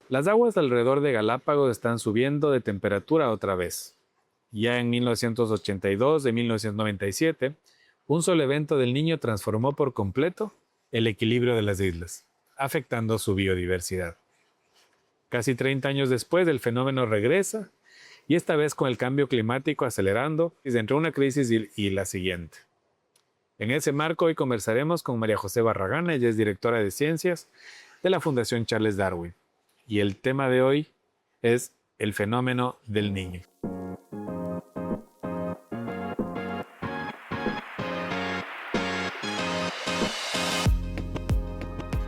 Las aguas alrededor de Galápagos están subiendo de temperatura otra vez. Ya en 1982 de 1997, un solo evento del Niño transformó por completo el equilibrio de las islas, afectando su biodiversidad. Casi 30 años después, el fenómeno regresa, y esta vez con el cambio climático acelerando entre una crisis y la siguiente. En ese marco, hoy conversaremos con María José Barragán. Ella es directora de ciencias de la Fundación Charles Darwin. Y el tema de hoy es el fenómeno del Niño.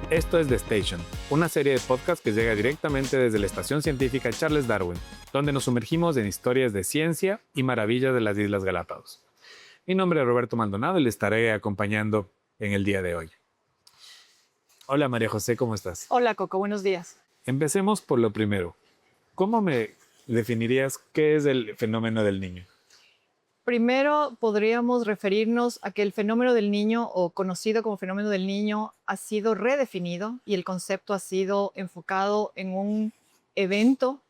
Esto es The Station, una serie de podcasts que llega directamente desde la Estación Científica Charles Darwin, donde nos sumergimos en historias de ciencia y maravillas de las Islas Galápagos. Mi nombre es Roberto Maldonado y le estaré acompañando en el día de hoy. Hola María José, ¿cómo estás? Hola Coco, buenos días. Empecemos por lo primero. ¿Cómo me definirías qué es el fenómeno del Niño? Primero podríamos referirnos a que el fenómeno del Niño, o conocido como fenómeno del Niño, ha sido redefinido y el concepto ha sido enfocado en un evento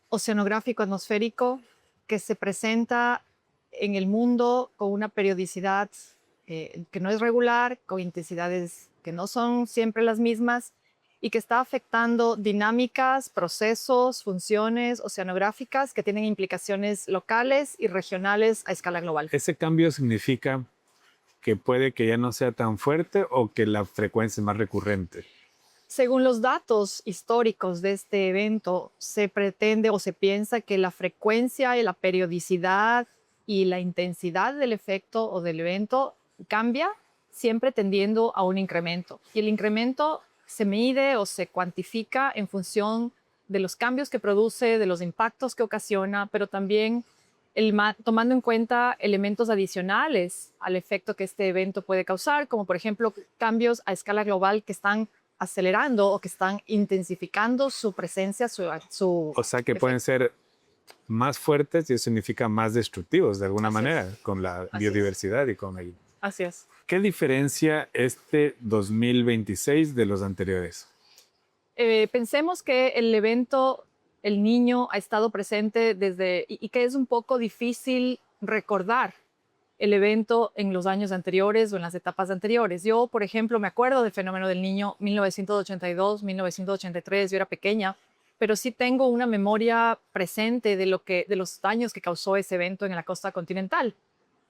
oceanográfico atmosférico que se presenta en el mundo con una periodicidad que no es regular, con intensidades que no son siempre las mismas y que está afectando dinámicas, procesos, funciones oceanográficas que tienen implicaciones locales y regionales a escala global. ¿Ese cambio significa que puede que ya no sea tan fuerte o que la frecuencia es más recurrente? Según los datos históricos de este evento, se pretende o se piensa que la frecuencia y la periodicidad y la intensidad del efecto o del evento cambia, siempre tendiendo a un incremento. Y el incremento se mide o se cuantifica en función de los cambios que produce, de los impactos que ocasiona, pero también tomando en cuenta elementos adicionales al efecto que este evento puede causar, como por ejemplo cambios a escala global que están acelerando o que están intensificando su presencia, O sea que efecto. pueden ser más fuertes y eso significa más destructivos de alguna Así manera es. con la Así es. biodiversidad y con el... Así es. ¿Qué diferencia este 2026 de los anteriores? Pensemos que el evento, el Niño ha estado presente desde, y que es un poco difícil recordar el evento en los años anteriores o en las etapas anteriores. Yo, por ejemplo, me acuerdo del fenómeno del Niño 1982, 1983, yo era pequeña, pero sí tengo una memoria presente de los daños que causó ese evento en la costa continental.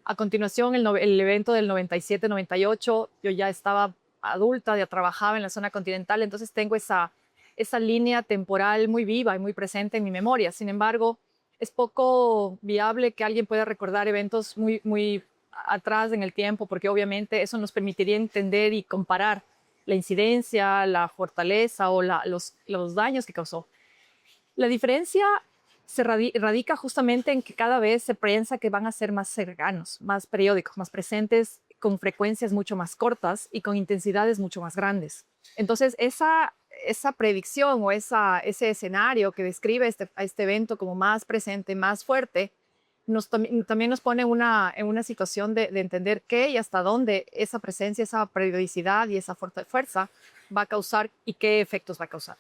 A continuación, el evento del 97-98, yo ya estaba adulta, ya trabajaba en la zona continental, entonces tengo esa línea temporal muy viva y muy presente en mi memoria. Sin embargo, es poco viable que alguien pueda recordar eventos muy atrás en el tiempo, porque obviamente eso nos permitiría entender y comparar la incidencia, la fortaleza o los daños que causó. La diferencia se radica justamente en que cada vez se piensa que van a ser más cercanos, más periódicos, más presentes, con frecuencias mucho más cortas y con intensidades mucho más grandes. Entonces, esa predicción o ese escenario que describe a este evento como más presente, más fuerte, también nos pone en una situación de entender qué y hasta dónde esa presencia, esa periodicidad y esa fuerza va a causar y qué efectos va a causar.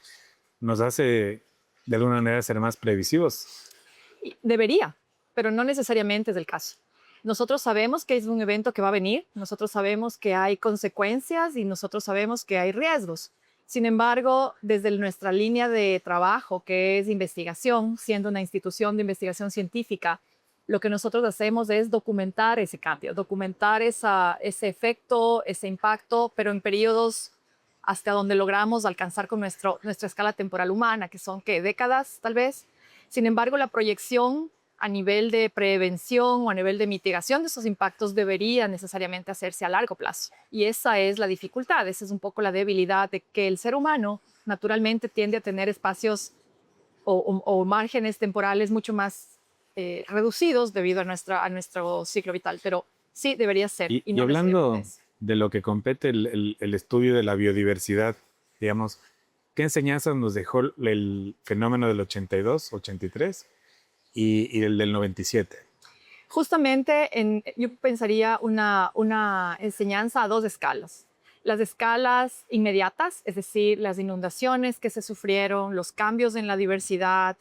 Nos hace de alguna manera ser más previsivos. Debería, pero no necesariamente es el caso. Nosotros sabemos que es un evento que va a venir, nosotros sabemos que hay consecuencias y nosotros sabemos que hay riesgos. Sin embargo, desde nuestra línea de trabajo, que es investigación, siendo una institución de investigación científica, lo que nosotros hacemos es documentar ese cambio, documentar ese efecto, ese impacto, pero en periodos hasta donde logramos alcanzar con nuestra escala temporal humana, que son ¿qué? Décadas tal vez. Sin embargo, la proyección a nivel de prevención o a nivel de mitigación de esos impactos debería necesariamente hacerse a largo plazo. Y esa es la dificultad, esa es un poco la debilidad de que el ser humano naturalmente tiende a tener espacios o márgenes temporales mucho más reducidos debido a nuestro ciclo vital. Pero sí debería ser y Y no necesariamente hablando es. de lo que compete el estudio de la biodiversidad, digamos, ¿qué enseñanzas nos dejó el fenómeno del 82, 83 y el del 97? Justamente yo pensaría una enseñanza a dos escalas. Las escalas inmediatas, es decir, las inundaciones que se sufrieron, los cambios en la diversidad,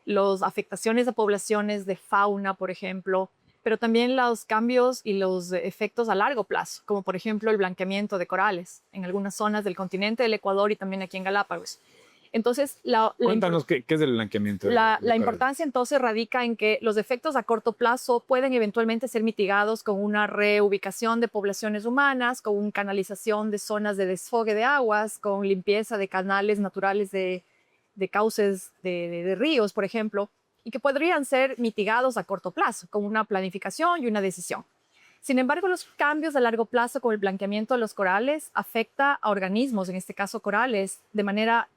las afectaciones a poblaciones de fauna, por ejemplo, pero también los cambios y los efectos a largo plazo, como por ejemplo el blanqueamiento de corales en algunas zonas del continente del Ecuador y también aquí en Galápagos. Entonces, Cuéntanos qué es el blanqueamiento de la coral. importancia entonces radica en que los efectos a corto plazo pueden eventualmente ser mitigados con una reubicación de poblaciones humanas, con una canalización de zonas de desfogue de aguas, con limpieza de canales naturales de cauces de ríos, por ejemplo, y que podrían ser mitigados a corto plazo con una planificación y una decisión. Sin embargo, los cambios a largo plazo con el blanqueamiento de los corales afecta a organismos, en este caso corales, de manera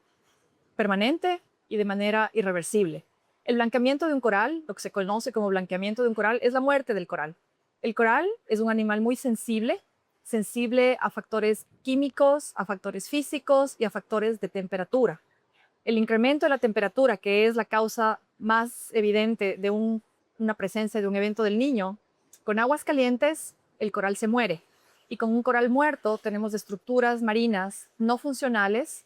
permanente y de manera irreversible. El blanqueamiento de un coral, lo que se conoce como blanqueamiento de un coral, es la muerte del coral. El coral es un animal muy sensible, sensible a factores químicos, a factores físicos y a factores de temperatura. El incremento de la temperatura, que es la causa más evidente de una presencia de un evento del Niño, con aguas calientes el coral se muere. Y con un coral muerto tenemos estructuras marinas no funcionales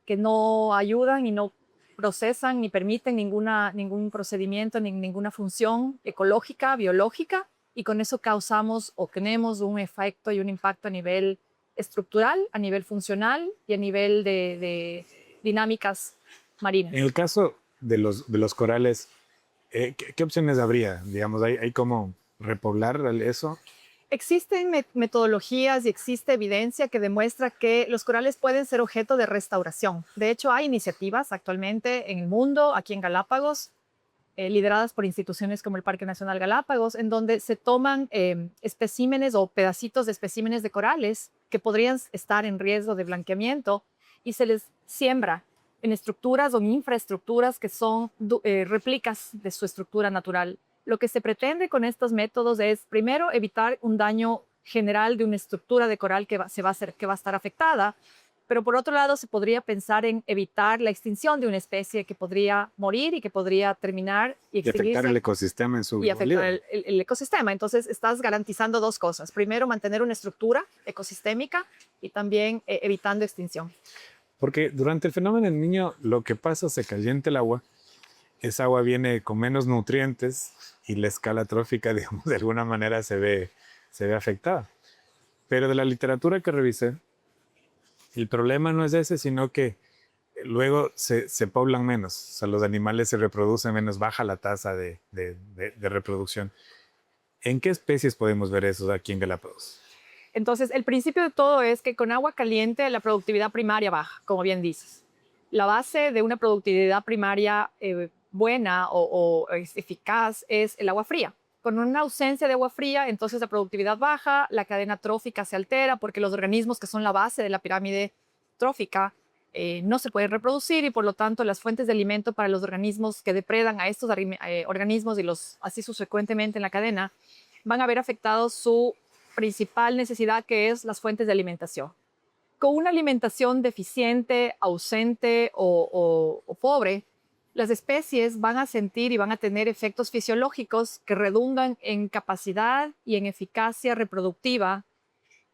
que no ayudan y no procesan ni permiten ningún procedimiento, ni ninguna función ecológica, biológica, y con eso causamos o tenemos un efecto y un impacto a nivel estructural, a nivel funcional y a nivel de dinámicas marinas. En el caso de los corales, ¿qué opciones habría? Digamos, ¿hay cómo repoblar eso? Existen metodologías y existe evidencia que demuestra que los corales pueden ser objeto de restauración. De hecho, hay iniciativas actualmente en el mundo, aquí en Galápagos, lideradas por instituciones como el Parque Nacional Galápagos, en donde se toman especímenes o pedacitos de especímenes de corales que podrían estar en riesgo de blanqueamiento y se les siembra en estructuras o en infraestructuras que son réplicas de su estructura natural. Lo que se pretende con estos métodos es, primero, evitar un daño general de una estructura de coral que va a estar afectada, pero por otro lado se podría pensar en evitar la extinción de una especie que podría morir y que podría terminar y extinguirse. Y afectar el ecosistema en su Y afectar globalidad. el ecosistema. Entonces estás garantizando dos cosas. Primero, mantener una estructura ecosistémica y también evitando extinción. Porque durante el fenómeno del Niño lo que pasa, se calienta el agua, esa agua viene con menos nutrientes y la escala trófica, digamos, de alguna manera se ve afectada. Pero de la literatura que revisé, el problema no es ese, sino que luego se poblan menos, o sea, los animales se reproducen menos, baja la tasa de reproducción. ¿En qué especies podemos ver eso aquí en Galápagos? Entonces, el principio de todo es que con agua caliente la productividad primaria baja, como bien dices. La base de una productividad primaria buena o eficaz es el agua fría. Con una ausencia de agua fría, entonces la productividad baja, la cadena trófica se altera porque los organismos que son la base de la pirámide trófica no se pueden reproducir y por lo tanto las fuentes de alimento para los organismos que depredan a estos organismos y así subsecuentemente en la cadena van a ver afectados su principal necesidad, que es las fuentes de alimentación. Con una alimentación deficiente, ausente o pobre, las especies van a sentir y van a tener efectos fisiológicos que redundan en capacidad y en eficacia reproductiva,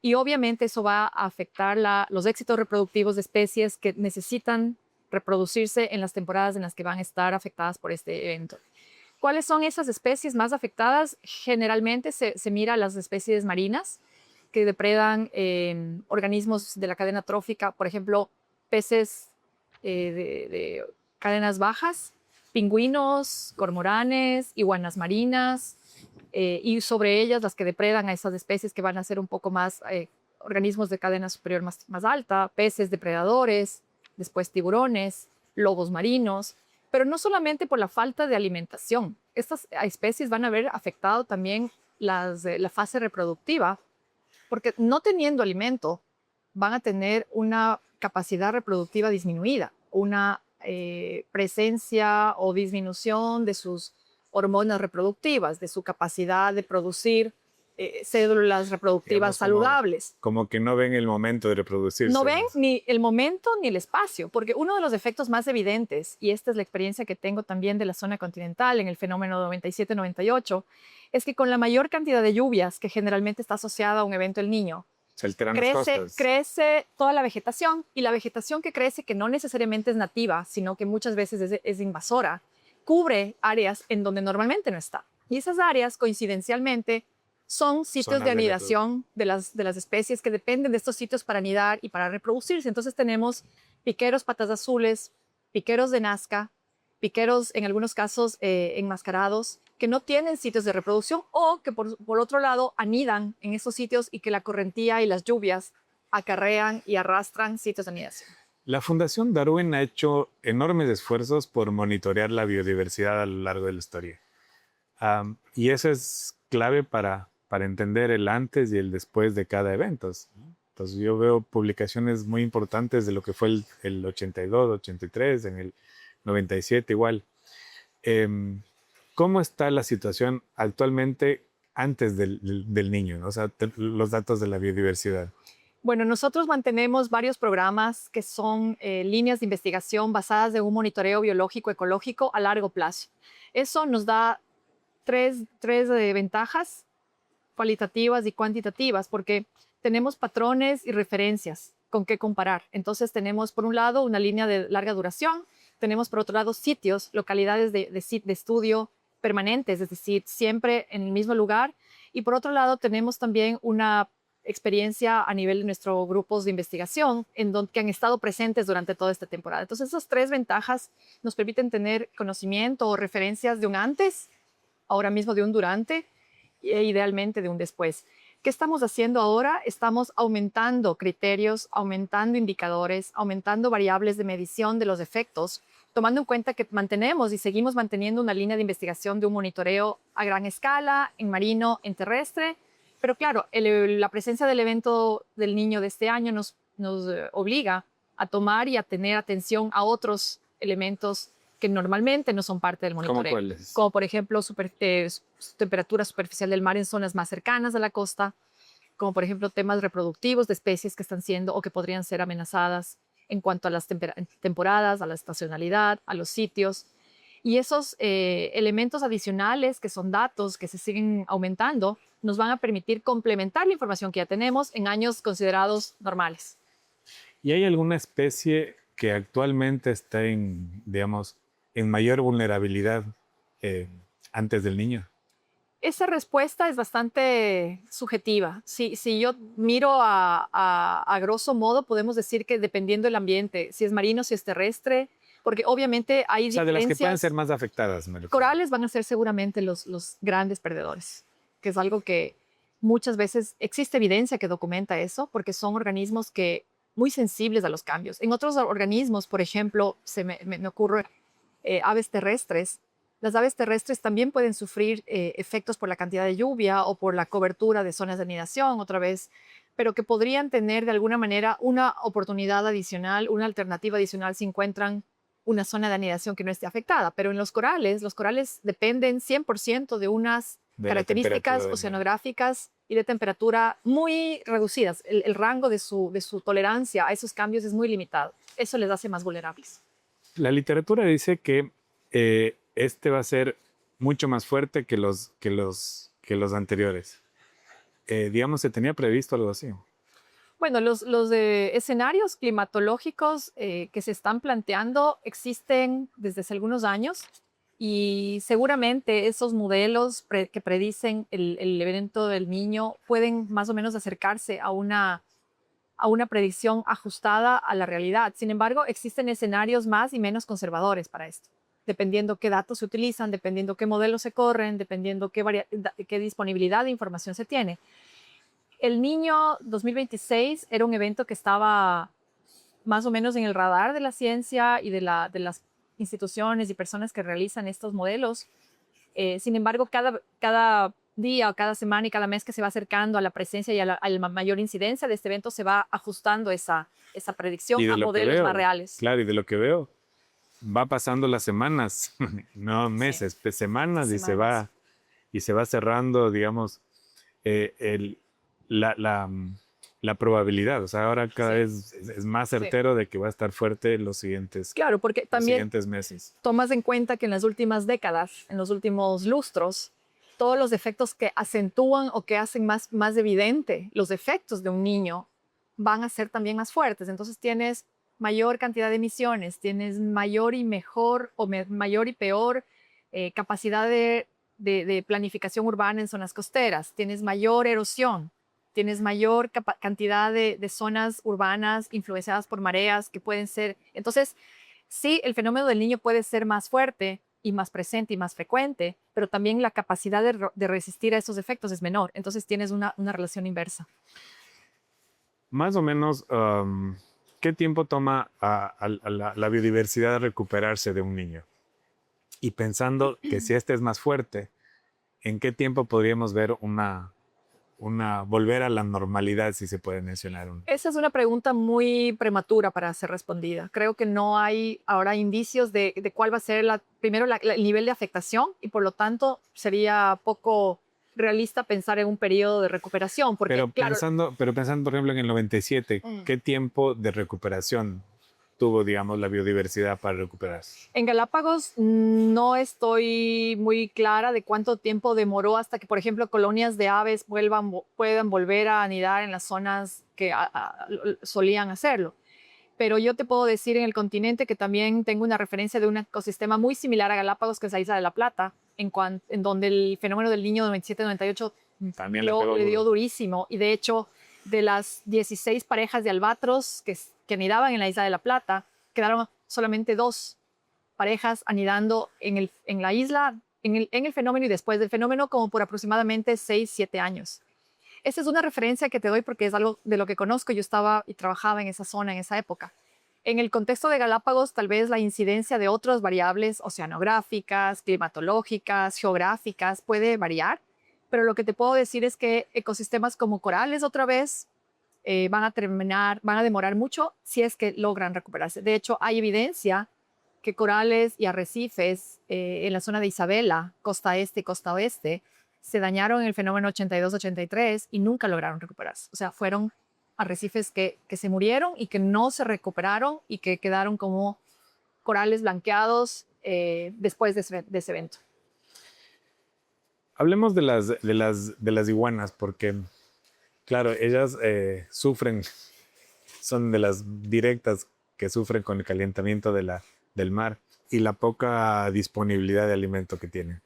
y obviamente eso va a afectar los éxitos reproductivos de especies que necesitan reproducirse en las temporadas en las que van a estar afectadas por este evento. ¿Cuáles son esas especies más afectadas? Generalmente se mira a las especies marinas que depredan organismos de la cadena trófica, por ejemplo, peces de cadenas bajas, pingüinos, cormoranes, iguanas marinas, y sobre ellas las que depredan a esas especies que van a ser un poco más organismos de cadena superior más alta, peces depredadores, después tiburones, lobos marinos. Pero no solamente por la falta de alimentación. Estas especies van a haber afectado también la fase reproductiva, porque no teniendo alimento van a tener una capacidad reproductiva disminuida, una presencia o disminución de sus hormonas reproductivas, de su capacidad de producir células reproductivas saludables. Como que no ven el momento de reproducirse. No ven ni el momento ni el espacio, porque uno de los efectos más evidentes, y esta es la experiencia que tengo también de la zona continental en el fenómeno 97-98, es que con la mayor cantidad de lluvias que generalmente está asociada a un evento El Niño, Se alteran las costas. crece toda la vegetación, y la vegetación que crece, que no necesariamente es nativa, sino que muchas veces es invasora, cubre áreas en donde normalmente no está. Y esas áreas, coincidencialmente, son sitios de anidación de las especies que dependen de estos sitios para anidar y para reproducirse. Entonces tenemos piqueros patas azules, piqueros de Nazca, piqueros en algunos casos enmascarados, que no tienen sitios de reproducción, o que por otro lado anidan en esos sitios y que la correntía y las lluvias acarrean y arrastran sitios de anidación. La Fundación Darwin ha hecho enormes esfuerzos por monitorear la biodiversidad a lo largo de la historia. Y eso es clave para entender el antes y el después de cada evento. Entonces yo veo publicaciones muy importantes de lo que fue el 82, 83, en el 97 igual. ¿Cómo está la situación actualmente antes del niño, ¿no? O sea, los datos de la biodiversidad? Bueno, nosotros mantenemos varios programas que son líneas de investigación basadas en un monitoreo biológico ecológico a largo plazo. Eso nos da tres ventajas cualitativas y cuantitativas, porque tenemos patrones y referencias con qué comparar. Entonces tenemos, por un lado, una línea de larga duración, tenemos, por otro lado, sitios, localidades de estudio permanentes, es decir, siempre en el mismo lugar, y por otro lado tenemos también una experiencia a nivel de nuestros grupos de investigación que han estado presentes durante toda esta temporada. Entonces, esas tres ventajas nos permiten tener conocimiento o referencias de un antes, ahora mismo de un durante, e idealmente de un después. ¿Qué estamos haciendo ahora? Estamos aumentando criterios, aumentando indicadores, aumentando variables de medición de los efectos, tomando en cuenta que mantenemos y seguimos manteniendo una línea de investigación de un monitoreo a gran escala, en marino, en terrestre. Pero claro, la presencia del evento del niño de este año nos obliga a tomar y a tener atención a otros elementos que normalmente no son parte del monitoreo. ¿Cómo cuáles? Como por ejemplo temperatura superficial del mar en zonas más cercanas a la costa, como por ejemplo temas reproductivos de especies que están siendo o que podrían ser amenazadas en cuanto a las temporadas, a la estacionalidad, a los sitios. Y esos elementos adicionales, que son datos que se siguen aumentando, nos van a permitir complementar la información que ya tenemos en años considerados normales. ¿Y hay alguna especie que actualmente está digamos, en mayor vulnerabilidad antes del niño? Esa respuesta es bastante subjetiva. Si yo miro a grosso modo, podemos decir que dependiendo del ambiente, si es marino, si es terrestre, porque obviamente hay diferencias. O sea, de las que pueden ser más afectadas. Corales van a ser seguramente los grandes perdedores, que es algo que muchas veces existe evidencia que documenta eso, porque son organismos muy sensibles a los cambios. En otros organismos, por ejemplo, me ocurre aves terrestres. Las aves terrestres también pueden sufrir efectos por la cantidad de lluvia o por la cobertura de zonas de anidación, otra vez, pero que podrían tener de alguna manera una oportunidad adicional, una alternativa adicional si encuentran una zona de anidación que no esté afectada. Pero en los corales dependen 100% de unas características oceanográficas y de temperatura muy reducidas. El rango de su tolerancia a esos cambios es muy limitado. Eso les hace más vulnerables. La literatura dice que este va a ser mucho más fuerte que los anteriores. Digamos, ¿se tenía previsto algo así? Bueno, los escenarios climatológicos que se están planteando existen desde hace algunos años, y seguramente esos modelos que predicen el evento del niño pueden más o menos acercarse a una predicción ajustada a la realidad. Sin embargo, existen escenarios más y menos conservadores para esto, dependiendo qué datos se utilizan, dependiendo qué modelos se corren, dependiendo qué disponibilidad de información se tiene. El niño 2026 era un evento que estaba más o menos en el radar de la ciencia y de las instituciones y personas que realizan estos modelos. Sin embargo, cada día o cada semana y cada mes que se va acercando a la presencia y a la mayor incidencia de este evento, se va ajustando esa predicción a modelos más reales. Claro, y de lo que veo, va pasando las semanas, no meses, sí, semanas, y se va cerrando, digamos, la probabilidad. O sea, ahora cada vez es más certero de que va a estar fuerte en los siguientes, porque también siguientes meses. Tomas en cuenta que en las últimas décadas, en los últimos lustros, todos los efectos que acentúan o que hacen más evidente los efectos de un niño van a ser también más fuertes. Entonces tienes mayor cantidad de emisiones, tienes mayor y mejor o mayor y peor capacidad de planificación urbana en zonas costeras, tienes mayor erosión, tienes mayor cantidad de zonas urbanas influenciadas por mareas que pueden ser. Entonces, sí, el fenómeno del niño puede ser más fuerte y más presente y más frecuente, pero también la capacidad de resistir a esos efectos es menor. Entonces tienes una relación inversa. Más o menos, ¿qué tiempo toma a la biodiversidad recuperarse de un niño? Y pensando que si este es más fuerte, ¿en qué tiempo podríamos ver volver a la normalidad, si se puede mencionar? Esa es una pregunta muy prematura para ser respondida. Creo que no hay ahora indicios de cuál va a ser primero el nivel de afectación y por lo tanto sería poco realista pensar en un periodo de recuperación. Porque, pero pensando, por ejemplo, en el 97, ¿qué tiempo de recuperación tuvo, digamos, la biodiversidad para recuperarse? En Galápagos no estoy muy clara de cuánto tiempo demoró hasta que, por ejemplo, colonias de aves puedan volver a anidar en las zonas que solían hacerlo. Pero yo te puedo decir en el continente que también tengo una referencia de un ecosistema muy similar a Galápagos, que es la Isla de la Plata, en donde el fenómeno del Niño de 97-98 también le dio durísimo. Y de hecho, de las 16 parejas de albatros que anidaban en la Isla de la Plata, quedaron solamente 2 parejas anidando en la isla, en el fenómeno y después del fenómeno, como por aproximadamente 6-7 años. Esa es una referencia que te doy porque es algo de lo que conozco. Yo estaba y trabajaba en esa zona en esa época. En el contexto de Galápagos, tal vez la incidencia de otras variables oceanográficas, climatológicas, geográficas puede variar, pero lo que te puedo decir es que ecosistemas como corales otra vez van a demorar mucho si es que logran recuperarse. De hecho, hay evidencia que corales y arrecifes en la zona de Isabela, costa este y costa oeste, se dañaron en el fenómeno 82-83 y nunca lograron recuperarse. O sea, fueron arrecifes que se murieron y que no se recuperaron y que quedaron como corales blanqueados después de ese evento. Hablemos de las iguanas, porque, claro, ellas sufren, son de las directas que sufren con el calentamiento del mar y la poca disponibilidad de alimento que tienen.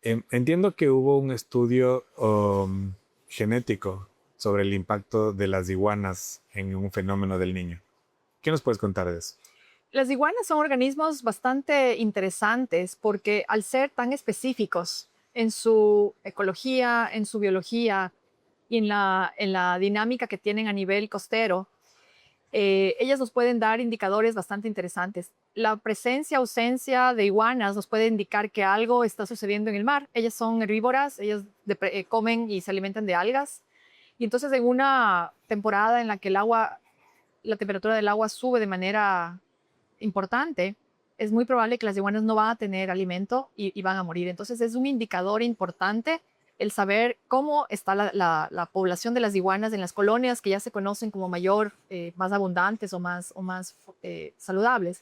Entiendo que hubo un estudio genético sobre el impacto de las iguanas en un fenómeno del Niño. ¿Qué nos puedes contar de eso? Las iguanas son organismos bastante interesantes porque al ser tan específicos en su ecología, en su biología y en la dinámica que tienen a nivel costero, ellas nos pueden dar indicadores bastante interesantes. La presencia, ausencia de iguanas nos puede indicar que algo está sucediendo en el mar. Ellas son herbívoras, ellas comen y se alimentan de algas. Y entonces en una temporada en la que la temperatura del agua sube de manera importante, es muy probable que las iguanas no van a tener alimento y van a morir. Entonces es un indicador importante el saber cómo está la población de las iguanas en las colonias que ya se conocen como más abundantes o más saludables.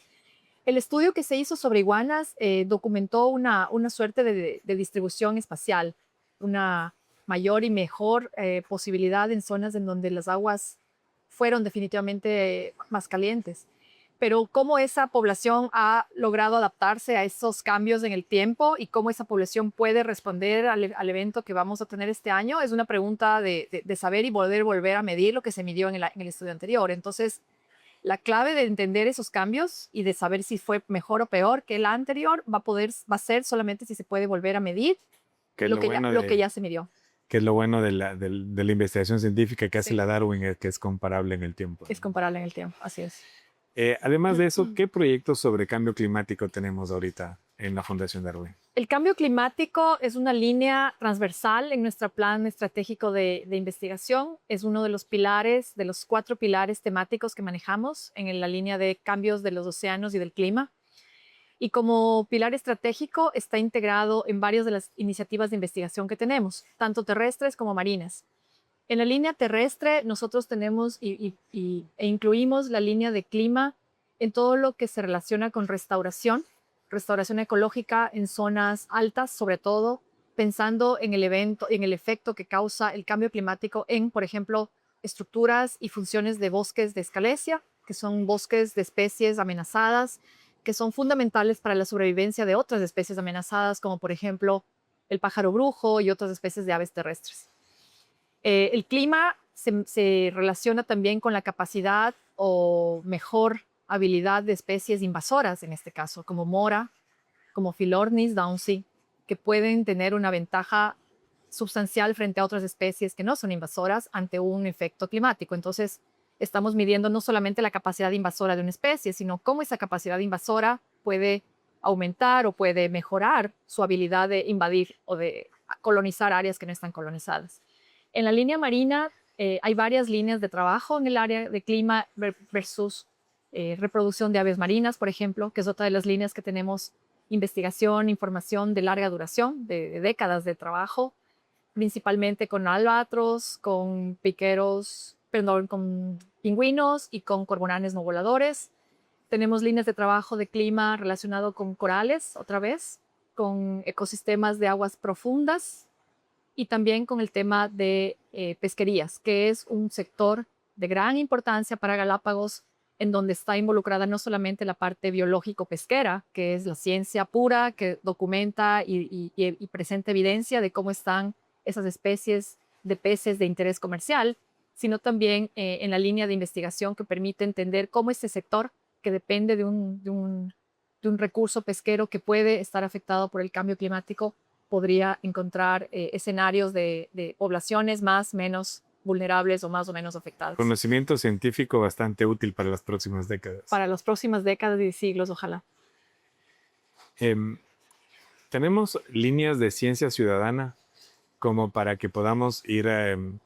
El estudio que se hizo sobre iguanas documentó una suerte de distribución espacial, una mayor y mejor posibilidad en zonas en donde las aguas fueron definitivamente más calientes. Pero cómo esa población ha logrado adaptarse a esos cambios en el tiempo y cómo esa población puede responder al evento que vamos a tener este año es una pregunta de saber y volver a medir lo que se midió en el estudio anterior. Entonces, la clave de entender esos cambios y de saber si fue mejor o peor que la anterior va a ser solamente si se puede volver a medir lo que ya se midió. Que es lo bueno de la investigación científica que hace la Darwin, que es comparable en el tiempo. Es comparable en el tiempo, así es. Además de eso, ¿qué proyectos sobre cambio climático tenemos ahorita en la Fundación Darwin? El cambio climático es una línea transversal en nuestro plan estratégico de investigación. Es uno de los pilares, de los 4 pilares temáticos que manejamos en la línea de cambios de los océanos y del clima. Y como pilar estratégico está integrado en varias de las iniciativas de investigación que tenemos, tanto terrestres como marinas. En la línea terrestre nosotros tenemos e incluimos la línea de clima en todo lo que se relaciona con restauración ecológica en zonas altas, sobre todo pensando en el evento, en el efecto que causa el cambio climático en, por ejemplo, estructuras y funciones de bosques de escalesia, que son bosques de especies amenazadas, que son fundamentales para la sobrevivencia de otras especies amenazadas, como por ejemplo el pájaro brujo y otras especies de aves terrestres. El clima se relaciona también con la capacidad o mejor habilidad de especies invasoras, en este caso, como mora, como Philornis downsii, que pueden tener una ventaja sustancial frente a otras especies que no son invasoras ante un efecto climático. Entonces, estamos midiendo no solamente la capacidad invasora de una especie, sino cómo esa capacidad invasora puede aumentar o puede mejorar su habilidad de invadir o de colonizar áreas que no están colonizadas. En la línea marina hay varias líneas de trabajo en el área de clima versus reproducción de aves marinas, por ejemplo, que es otra de las líneas que tenemos investigación, información de larga duración, de décadas de trabajo, principalmente con albatros, con piqueros, perdón, con pingüinos y con cormoranes no voladores. Tenemos líneas de trabajo de clima relacionado con corales, otra vez, con ecosistemas de aguas profundas y también con el tema de pesquerías, que es un sector de gran importancia para Galápagos, en donde está involucrada no solamente la parte biológico-pesquera, que es la ciencia pura, que documenta y presenta evidencia de cómo están esas especies de peces de interés comercial, sino también en la línea de investigación que permite entender cómo este sector, que depende de un recurso pesquero que puede estar afectado por el cambio climático, podría encontrar escenarios de poblaciones más, menos vulnerables o más o menos afectadas. Conocimiento científico bastante útil para las próximas décadas. Para las próximas décadas y siglos, ojalá. Tenemos líneas de ciencia ciudadana como para que podamos ir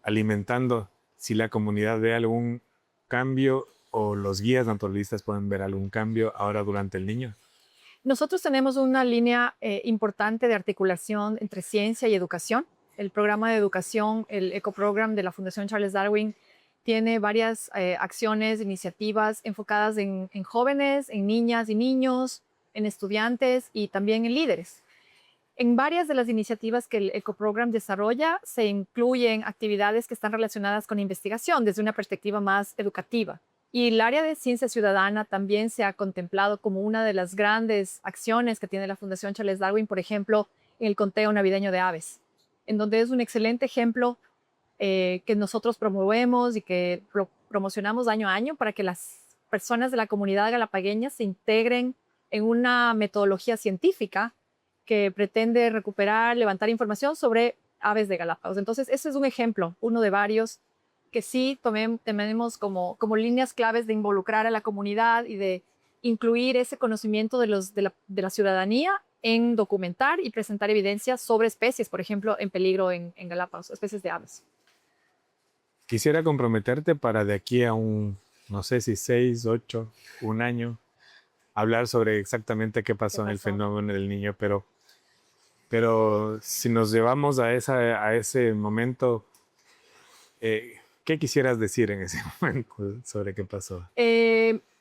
alimentando si la comunidad ve algún cambio o los guías naturalistas pueden ver algún cambio ahora durante el niño. Nosotros tenemos una línea importante de articulación entre ciencia y educación. El programa de educación, el EcoProgram de la Fundación Charles Darwin, tiene varias acciones, iniciativas enfocadas en jóvenes, en niñas y niños, en estudiantes y también en líderes. En varias de las iniciativas que el EcoProgram desarrolla se incluyen actividades que están relacionadas con investigación desde una perspectiva más educativa. Y el área de ciencia ciudadana también se ha contemplado como una de las grandes acciones que tiene la Fundación Charles Darwin, por ejemplo, en el conteo navideño de aves, en donde es un excelente ejemplo que nosotros promovemos y que promocionamos año a año para que las personas de la comunidad galapagueña se integren en una metodología científica que pretende recuperar, levantar información sobre aves de Galápagos. Entonces, ese es un ejemplo, uno de varios, que sí tenemos como líneas claves de involucrar a la comunidad y de incluir ese conocimiento de la ciudadanía en documentar y presentar evidencia sobre especies, por ejemplo, en peligro en Galápagos, especies de aves. Quisiera comprometerte para de aquí a no sé si 6, 8, un año, hablar sobre exactamente qué pasó en el fenómeno del niño, pero si nos llevamos a ese momento, ¿qué quisieras decir en ese momento sobre qué pasó?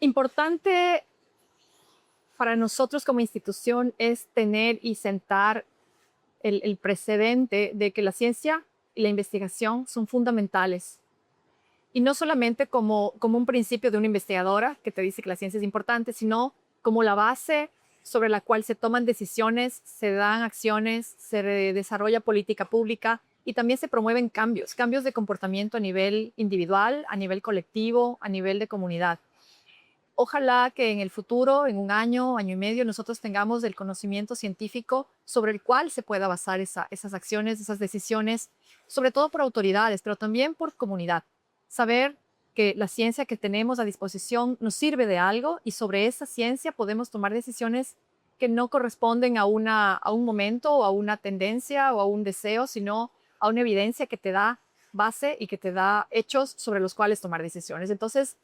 Importante para nosotros como institución es tener y sentar el precedente de que la ciencia y la investigación son fundamentales. Y no solamente como un principio de una investigadora que te dice que la ciencia es importante, sino como la base sobre la cual se toman decisiones, se dan acciones, se desarrolla política pública y también se promueven cambios de comportamiento a nivel individual, a nivel colectivo, a nivel de comunidad. Ojalá que en el futuro, en un año, año y medio, nosotros tengamos el conocimiento científico sobre el cual se pueda basar esas acciones, esas decisiones, sobre todo por autoridades, pero también por comunidad. Saber que la ciencia que tenemos a disposición nos sirve de algo y sobre esa ciencia podemos tomar decisiones que no corresponden a un momento o a una tendencia o a un deseo, sino a una evidencia que te da base y que te da hechos sobre los cuales tomar decisiones. Entonces,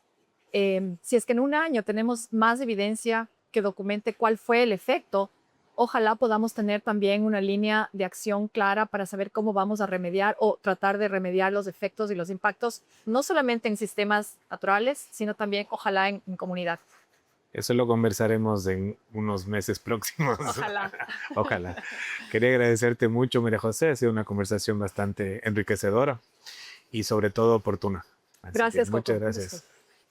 si es que en un año tenemos más evidencia que documente cuál fue el efecto, ojalá podamos tener también una línea de acción clara para saber cómo vamos a remediar o tratar de remediar los efectos y los impactos, no solamente en sistemas naturales, sino también, ojalá, en comunidad. Eso lo conversaremos en unos meses próximos. Ojalá. Ojalá. Quería agradecerte mucho, María José. Ha sido una conversación bastante enriquecedora y sobre todo oportuna. Así que Gracias, Coco. muchas gracias.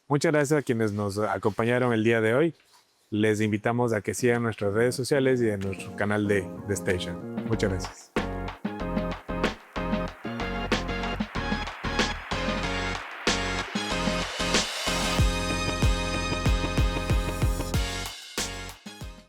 Muchas gracias a quienes nos acompañaron el día de hoy. Les invitamos a que sigan nuestras redes sociales y en nuestro canal de Station. Muchas gracias.